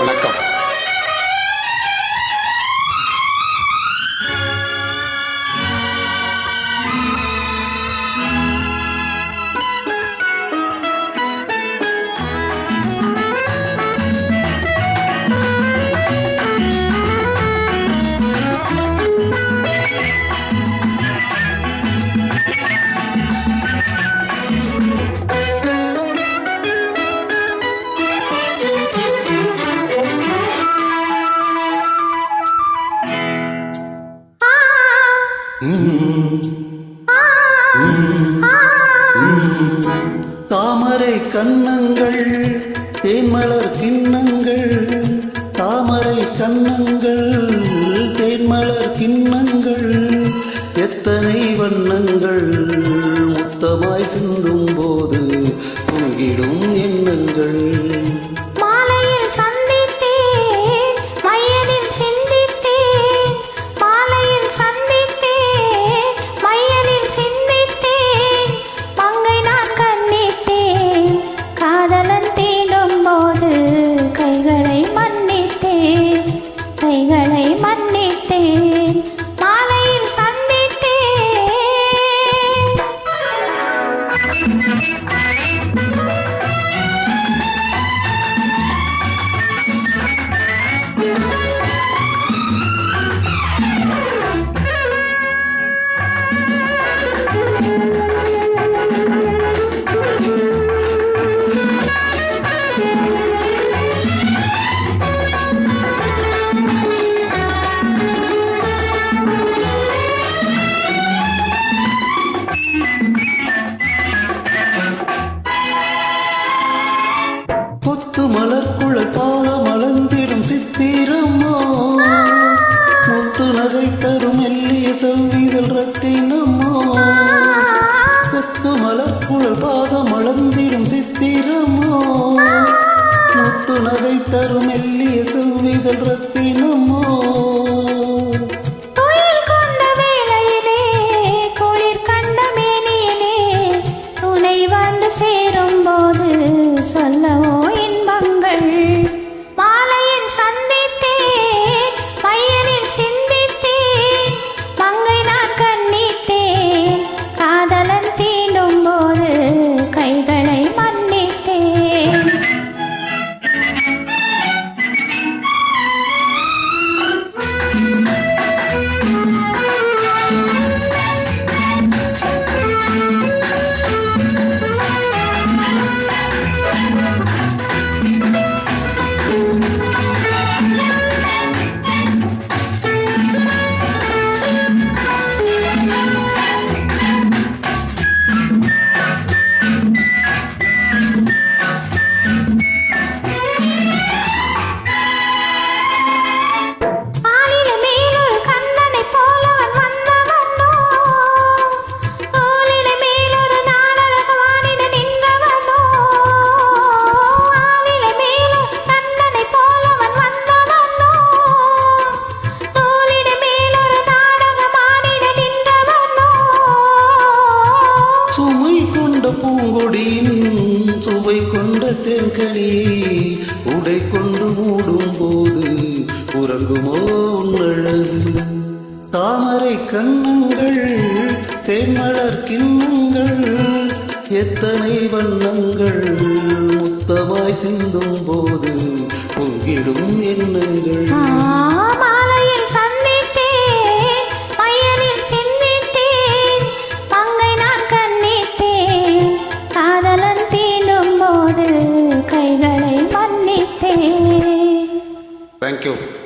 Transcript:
வணக்கம். தாமரை கன்னங்கள் தேன்மலர் கிண்ணங்கள், தாமரை கன்னங்கள் தேன்மலர் கிண்ணங்கள், எத்தனை வண்ணங்கள் முத்தமாய் சிந்தும் போது பொங்கிடும் எண்ணங்கள். கொத்து மலர்க்குழல் பாதம் அளந்திடும் சித்திரமோ, முத்து நகை தரும் மெல்லிய செவ்விதழ் ரத்தினமோ. கொத்து மலர்க்குழல் பாதம் அளந்திடும் சித்திரமோ, முத்து நகை தரும் மெல்லிய செவ்விதழ் ரத்தினமோ. பூங்கொடியின் சுவை கொண்ட தென்கனி உடை கொண்டு மூடும் போது உறங்குமோ உன்னழகு. தாமரை கன்னங்கள் தேன்மலர் கிண்ணங்கள், எத்தனை வண்ணங்கள் முத்தமாய் சிந்தும் போது பொங்கிடும் எண்ணங்கள். Thank you.